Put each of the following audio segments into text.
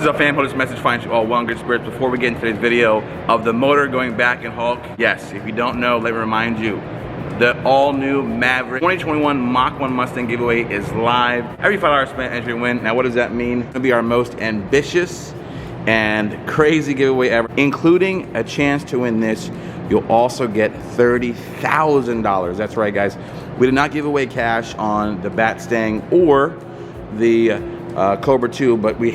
What is up, fam? Hope this message finds you all well and good spirits. Before we get into today's video of the motor going back in Hulk, yes, if you don't know, let me remind you, the all-new Maverick 2021 Mach 1 Mustang giveaway is live. Every $5 spent, enter win. Now, what does that mean? It'll be our most ambitious and crazy giveaway ever, including a chance to win this. You'll also get $30,000. That's right, guys. We did not give away cash on the Bat Stang or the Cobra 2, but we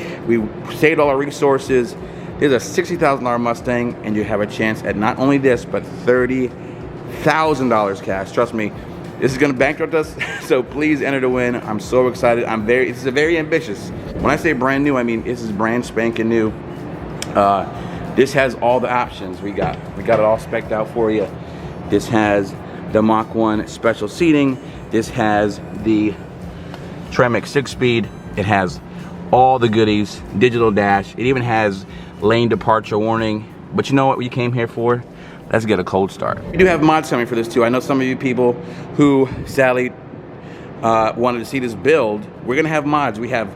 saved all our resources. Here's a $60,000 Mustang, and you have a chance at not only this, but $30,000 cash. Trust me, this is gonna bankrupt us, so please enter to win. I'm so excited. This is a very ambitious. When I say brand new, I mean this is brand spanking new. This has all the options. We got it all specced out for you. This has the Mach 1 special seating. This has the Tremec 6-speed. It has all the goodies, digital dash. It even has lane departure warning. But you know what we came here for? Let's get a cold start. We do have mods coming for this too. I know some of you people who sadly wanted to see this build. We're gonna have mods. We have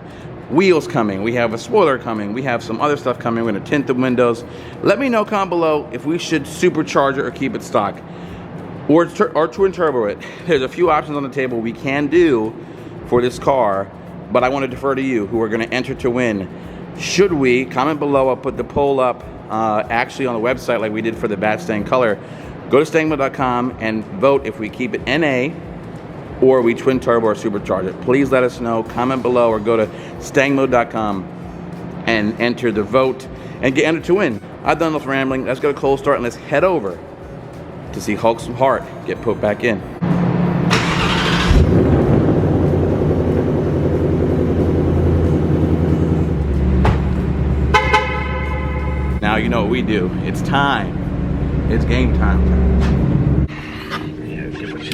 wheels coming. We have a spoiler coming. We have some other stuff coming. We're gonna tint the windows. Let me know comment below if we should supercharge it or keep it stock. Or twin turbo it. There's a few options on the table we can do for this car, but I want to defer to you who are going to enter to win. Should we? Comment below. I'll put the poll up actually on the website like we did for the Bat Stang color. Go to StangMode.com and vote if we keep it NA or we twin turbo or supercharge it. Please let us know. Comment below or go to StangMode.com and enter the vote and get entered to win. I've done enough rambling. Let's get a cold start and let's head over to see Hulk's heart get put back in. Now you know what we do. It's time. It's game time.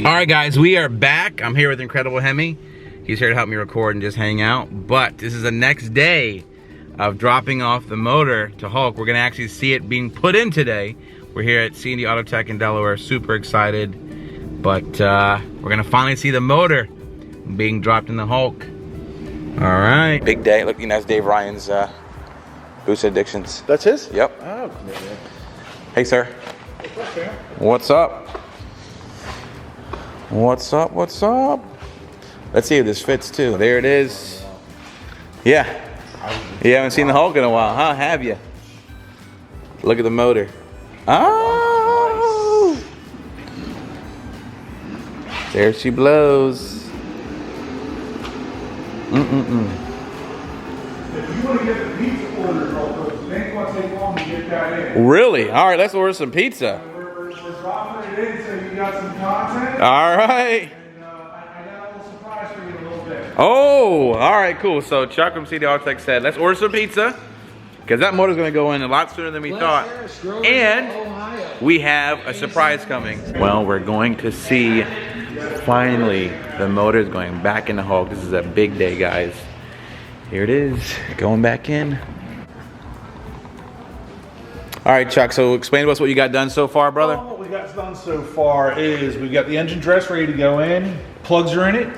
All right, guys, we are back. I'm here with Incredible Hemi. He's here to help me record and just hang out. But this is the next day of dropping off the motor to Hulk. We're gonna actually see it being put in today. We're here at C&D Auto Tech in Delaware, super excited. But we're gonna finally see the motor being dropped in the Hulk. All right. Big day. Look, that's Dave Ryan's Boost Addictions. That's his? Yep. Oh, hey, sir. What's up? What's up? What's up? Let's see if this fits too. There it is. Yeah. You haven't seen the Hulk in a while, huh? Have you? Look at the motor. Oh! Nice. There she blows. If you want to get the pizza order, it ain't going to take long to get that in. Really? All right, let's order some pizza. We're dropping it in so you got some content. All right. And I got a little surprise for you in a little bit. Oh, all right, cool. So Chuck from CD Auto Tech said, let's order some pizza. Because that motor's gonna go in a lot sooner than we thought. And we have a surprise coming. Well, we're going to see, finally, the motor's going back in the Hulk. This is a big day, guys. Here it is, going back in. All right, Chuck, so explain to us what you got done so far, brother. Well, what we got done so far is we've got the engine dress ready to go in. Plugs are in it,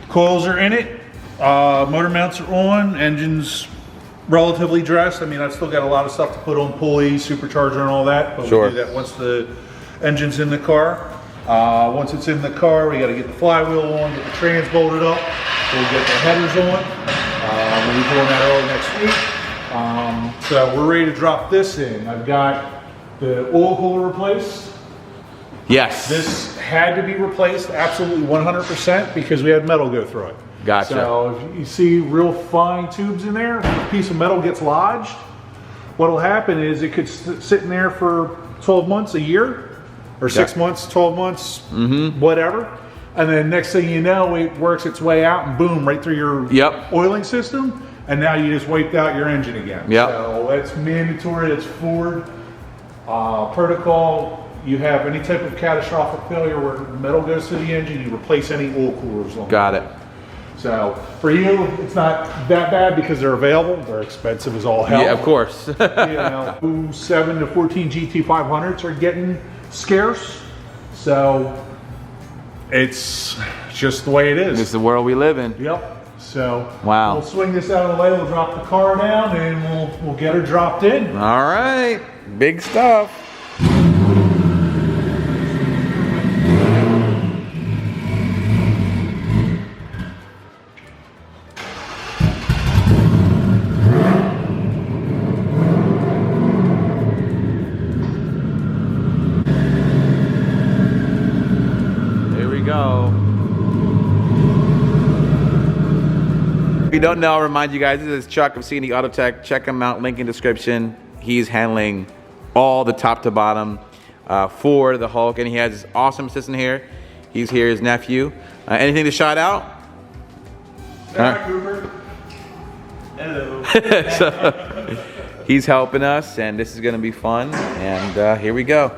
coils are in it, motor mounts are on, engine's relatively dressed. I mean, I've still got a lot of stuff to put on pulleys, supercharger and all that, but sure. We do that once the engine's in the car. Once it's in the car, we got to get the flywheel on, get the trans bolted up, we'll get the headers on. We'll be doing that early next week. So we're ready to drop this in. I've got the oil cooler replaced. Yes. This had to be replaced absolutely 100% because we had metal go through it. Gotcha. So if you see real fine tubes in there, if a piece of metal gets lodged, what'll happen is it could sit in there for 12 months, a year, or 6 months, 12 months, whatever. And then next thing you know, it works its way out and boom, right through your oiling system. And now you just wiped out your engine again. So it's mandatory, it's Ford protocol. You have any type of catastrophic failure where metal goes through the engine, you replace any oil coolers on. Got it. So for you, it's not that bad because they're available. They're expensive as all hell. Yeah, of course. You know, 7 to 14 Gt500s are getting scarce. So it's just the way it is. It's the world we live in. Yep. So wow. We'll swing this out of the way, we'll drop the car down, and we'll get her dropped in. All right, big stuff. Here we go. If you don't know, I'll remind you guys, this is Chuck of C&D Auto Tech. Check him out, link in description. He's handling all the top to bottom for the Hulk, and he has his awesome assistant here. He's here, his nephew. Anything to shout out? Cooper. Hello. So, he's helping us, and this is gonna be fun, and here we go.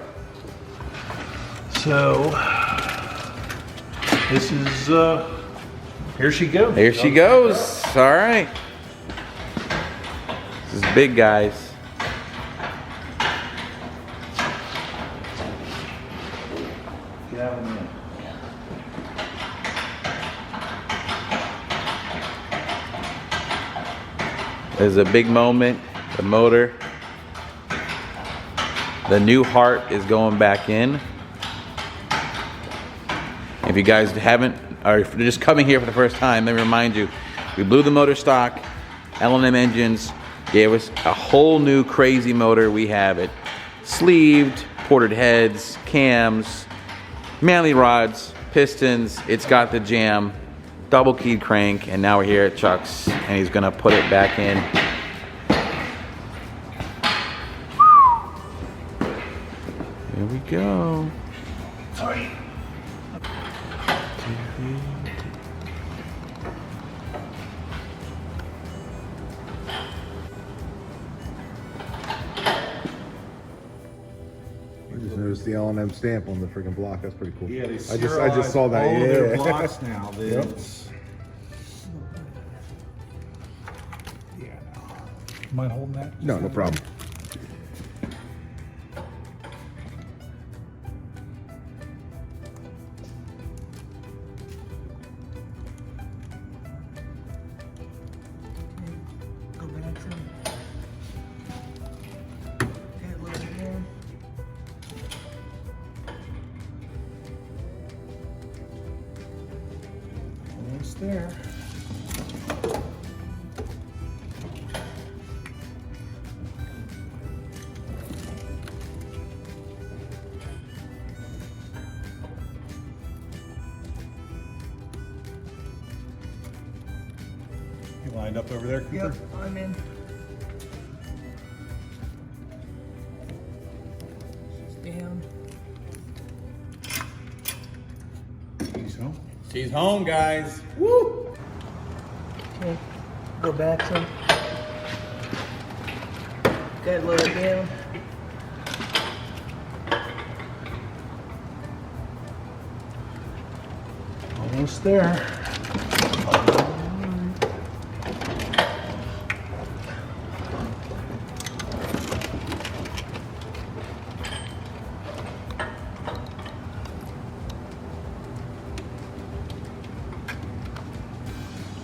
So, this is, here she goes. Here she goes. All right. This is big, guys. Get out of the way. There's a big moment. The motor. The new heart is going back in. If you guys haven't, or if you're just coming here for the first time, let me remind you, we blew the motor stock. L&M Engines gave us a whole new crazy motor. We have it sleeved, ported heads, cams, manly rods, pistons. It's got the jam, double keyed crank, and now we're here at Chuck's, and he's gonna put it back in. Here we go. Sorry. I just noticed the L&M stamp on the freaking block. That's pretty cool. Yeah, they I just saw that. all Yeah. of their blocks now. Yep. Yeah. Mind holding that? No, no problem. Go back to okay, look again. Almost there. You lined up over there, Cooper? Yep, I'm in. She's down. She's home. She's home, guys. Woo! Okay, go back some. Okay, lower it down. Almost there.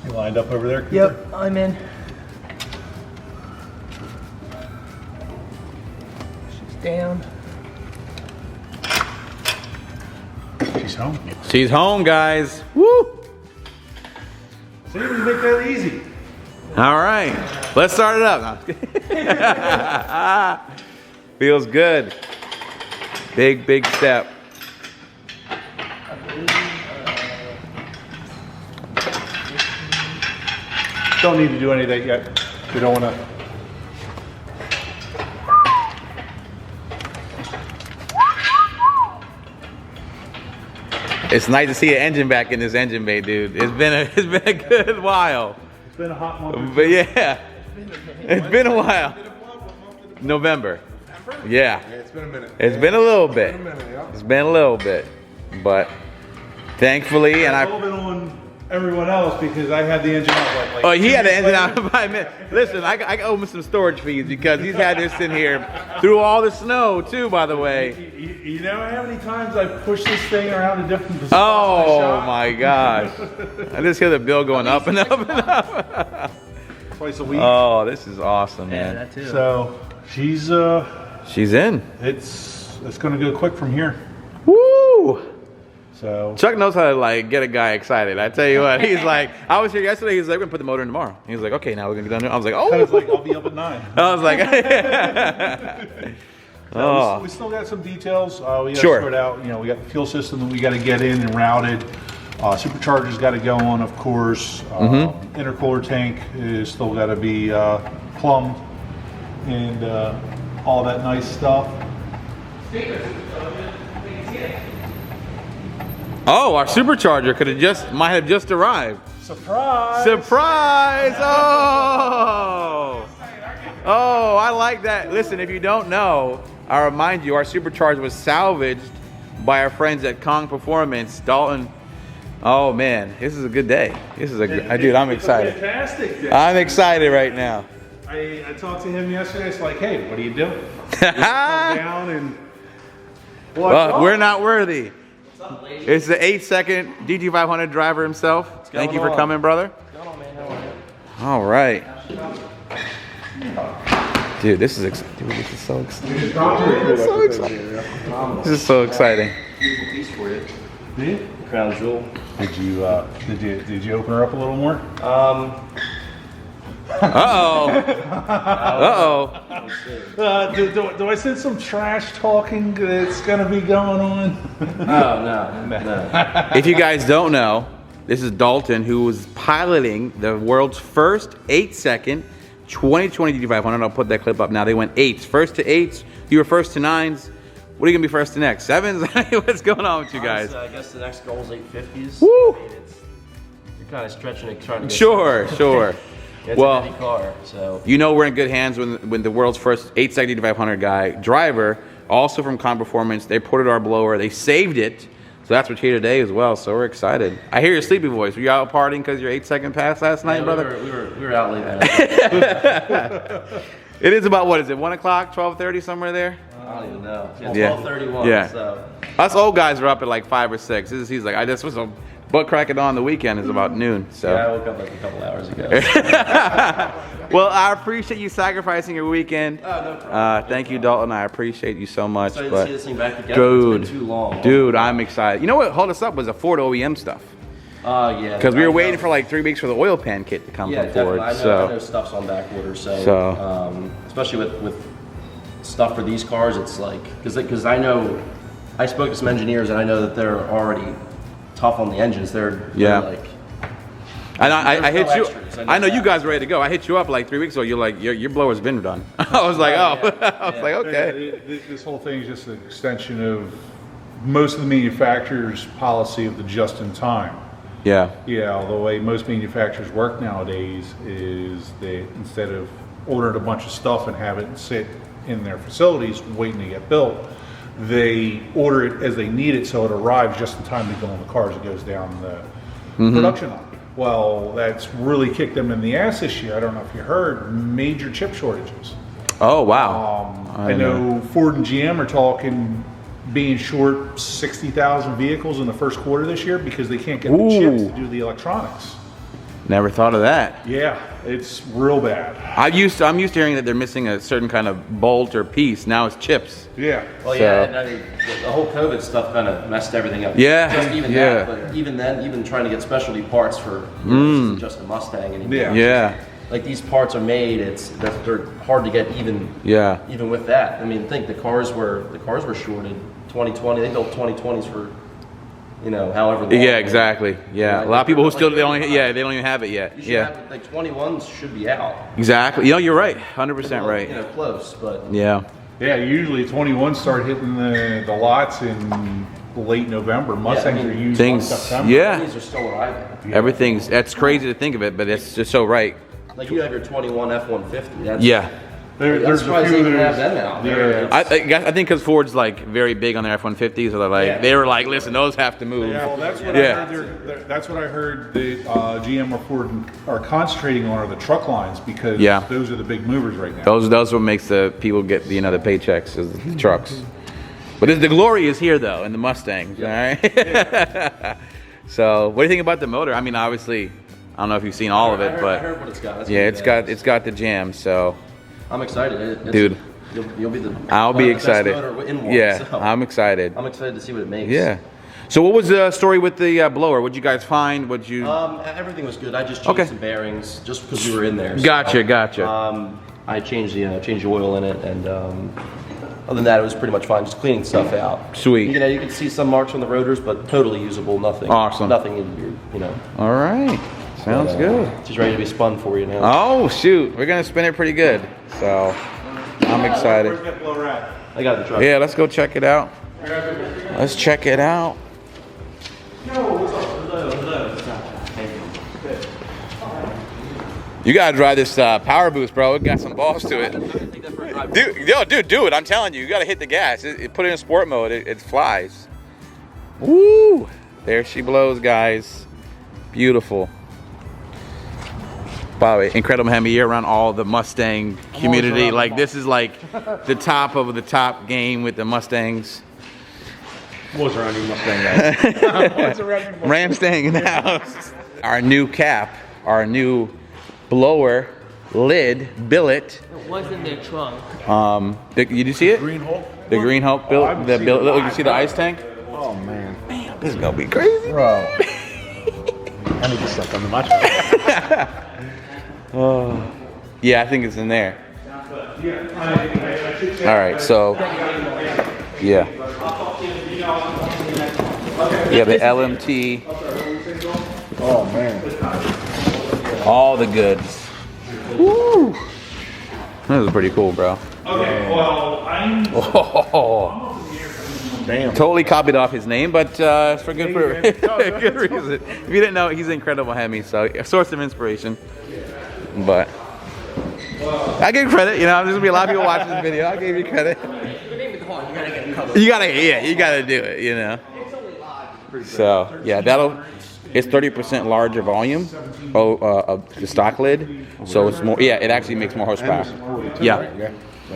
You lined up over there, Cooper? Yep, I'm in. She's down. She's home. She's home, guys. Woo! See, we make that easy. All right, let's start it up. No. Feels good. Big, big step. Don't need to do any of that yet. We don't want to. It's nice to see an engine back in this engine bay, dude. It's been a good while. It's been a hot month. But yeah, it's been a while. November. Yeah. It's been a minute. It's been a little bit. It's been a minute, yeah. It's been a little bit, but thankfully, and I've I. all been on everyone else because I had the engine out like Oh, he had the engine later. out in 5 minutes. Listen, I owe him some storage fees because he's had this in here through all the snow too, by the way. You know how many times I've pushed this thing around to different spots? Oh my gosh. I just hear the bill going up and up and up. Twice a week. Oh, this is awesome, Yeah, man. that too. So she's She's in. it's gonna go quick from here. Woo! So Chuck knows how to like get a guy excited. I tell you what, he's like, I was here yesterday. He's like, we're gonna put the motor in tomorrow. He's like, okay, now we're gonna get done. I was like, I was like, oh. I'll be up at 9. I was like, So we still got some details. We got to Sure. sort out. You know, we got the fuel system that we got to get in and routed. Supercharger's got to go on, of course. Intercooler tank is still got to be plumbed and all that nice stuff. oh, our supercharger might have just arrived. Surprise! Surprise! Oh! Oh, I like that. Listen, if you don't know, I remind you, our supercharger was salvaged by our friends at Kong Performance, Dalton. Oh man, this is a good day. This is a good, dude, I'm excited. Fantastic day. I'm excited right now. I talked to him yesterday. It's like, hey, what are you doing? Just come down and. Well, we're not worthy. It's the 8-second Gt500 driver himself. Thank you for coming, brother. All right. Dude, this is so exciting. This is so exciting. Beautiful piece for you. Yeah. Crown jewel. Did you open her up a little more? Uh-oh. Uh-oh. Do I sense some trash talking that's gonna be going on? Oh, no. If you guys don't know, this is Dalton, who was piloting the world's first 8-second 2020 Gt500. I'll put that clip up now. They went 8s. First to 8s. You were first to 9s. What are you going to be first to next? 7s? What's going on with you guys? I guess the next goal is 850s. Woo! I mean, you're kind of stretching it, trying to get Sure. It's Well, a heavy car, so. you know we're in good hands when the world's first 8-second Gt500 guy, driver, also from Con Performance, they ported our blower. They saved it. So that's what's here today as well. So we're excited. I hear your sleepy voice. Were you out partying because your 8-second pass last night, brother? We were out late night. It is about, what is it, 1 o'clock, 12:30, somewhere there? I don't even know. Yeah. 12:31. Yeah. So. Us old guys are up at like 5 or 6. He's like, I just was a butt cracking on the weekend. It's about noon. So. Yeah, I woke up like a couple hours ago. Well, I appreciate you sacrificing your weekend. Oh, no problem. Thank you, Dalton. I appreciate you so much. Excited but to see this thing back together. dude, It's been too long. dude, I'm excited. You know what? Hold us up was the Ford OEM stuff. Yeah. Because we were waiting for like 3 weeks for the oil pan kit to come Yeah, from Ford. definitely. I know stuff's on back order, so especially with stuff for these cars, it's like because I know I spoke to some engineers and I know that they're already tough on the engines. They're like. And I hit no you. extras, I know you guys were ready to go. I hit you up like 3 weeks ago. You're like, your blower's been done. I was like, oh. I was like, okay. This whole thing is just an extension of most of the manufacturers' policy of the just-in-time. Yeah. Yeah, the way most manufacturers work nowadays is they, instead of ordering a bunch of stuff and have it sit in their facilities waiting to get built, they order it as they need it so it arrives just in time to go on the cars. It goes down the production line. Well, that's really kicked them in the ass this year. I don't know if you heard, major chip shortages. Oh, wow. I know Ford and GM are talking being short 60,000 vehicles in the first quarter this year because they can't get the chips to do the electronics. Never thought of that. Yeah, it's real bad. I'm used to hearing that they're missing a certain kind of bolt or piece. Now it's chips. Yeah. Well, yeah, and I mean, the whole COVID stuff kind of messed everything up. Yeah, Just even yeah. that, but even then, even trying to get specialty parts for this isn't just a Mustang anymore. Yeah. Yeah. Like these parts are made, they're hard to get even. Yeah. Even with that, I mean, think the cars were shorted 2020. They built 2020s for, however long. Yeah, exactly. Yeah. A lot of people who still they don't even have it yet. You should Yeah. have, like 21s should be out. Exactly. You're right. 100% right. Close, but. Yeah. Yeah, usually 21 start hitting the lots in late November. Mustangs are used in September. Yeah. These are still arriving. That's crazy to think of it, but it's just so right. Like you have your 21 F-150. That's, Yeah. There's surprised a they few even have there's- them out. Yeah. I think because Ford's like very big on their F-150s, so they're like they were like, listen, those have to move. Well, that's what Yeah. I heard. That's what I heard. The GM or Ford are concentrating on are the truck lines because those are the big movers right now. Those what makes the people get the paychecks is the trucks. But the glory is here though in the Mustangs. All right. So what do you think about the motor? I mean, obviously, I don't know if you've seen all of it, but I heard what it's got. That's yeah, pretty it's got the jam. So I'm excited, dude. You'll be the. I'll be excited. Best motor in one, Yeah, so I'm excited. I'm excited to see what it makes. Yeah. So what was the story with the blower? What'd you guys find? What'd you? Everything was good. I just changed some bearings just because we were in there. So, Gotcha. I changed the oil in it, and other than that, it was pretty much fine. Just cleaning stuff out. Sweet. You can see some marks on the rotors, but totally usable. Nothing. Awesome. Nothing in your. All right. Sounds good. She's ready to be spun for you now. Oh shoot, we're gonna spin it pretty good. So I'm excited. Where's that blower at? I got the truck. Yeah, let's go check it out. Let's check it out. You gotta drive this Power Boost, bro. It got some balls to it. Dude, do it. I'm telling you, you gotta hit the gas. Put it in sport mode. It flies. Woo! There she blows, guys. Beautiful. By the way, incredible Hemi year around all the Mustang community. Like this is like the top of the top game with the Mustangs. What's around you, Mustang guys? Ram Stang in the house. Our new cap, our new blower lid billet. It was in their trunk. Did you see it? Green Hulk? The Green Hulk billet. The billet. Look, you see the ice tank? Oh man. Damn, this is gonna be crazy. Bro. I need to step on the match. Oh, yeah, I think it's in there. All right, so yeah, the LMT. Oh man. All the goods. Woo! This is pretty cool, bro. Okay, well, Oh, Damn. totally copied off his name, but it's for good good reason. If you didn't know, he's an incredible Hemi, so a source of inspiration. But I give you credit, you know. There's gonna be a lot of people watching this video. I give you credit. You gotta do it, you know. So yeah, it's 30% larger volume of the stock lid, so it's more. Yeah, it actually makes more horsepower. Yeah.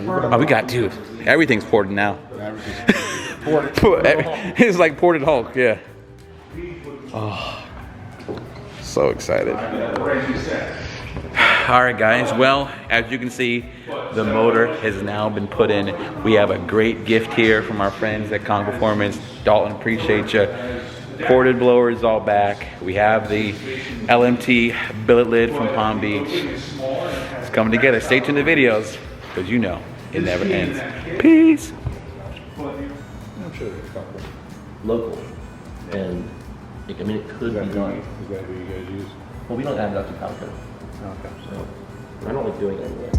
Oh, we got dude. Everything's ported now. It's like ported Hulk. Yeah. Oh, so excited. All right, guys. Well, as you can see, the motor has now been put in. We have a great gift here from our friends at Kong Performance. Dalton, appreciate you. Ported blower is all back. We have the LMT billet lid from Palm Beach. It's coming together. Stay tuned to videos, because you know it never ends. Peace. Local, and it could be done. Is that who you guys use? Well, we don't add that to Palco, Okay. so I don't like doing it anyway.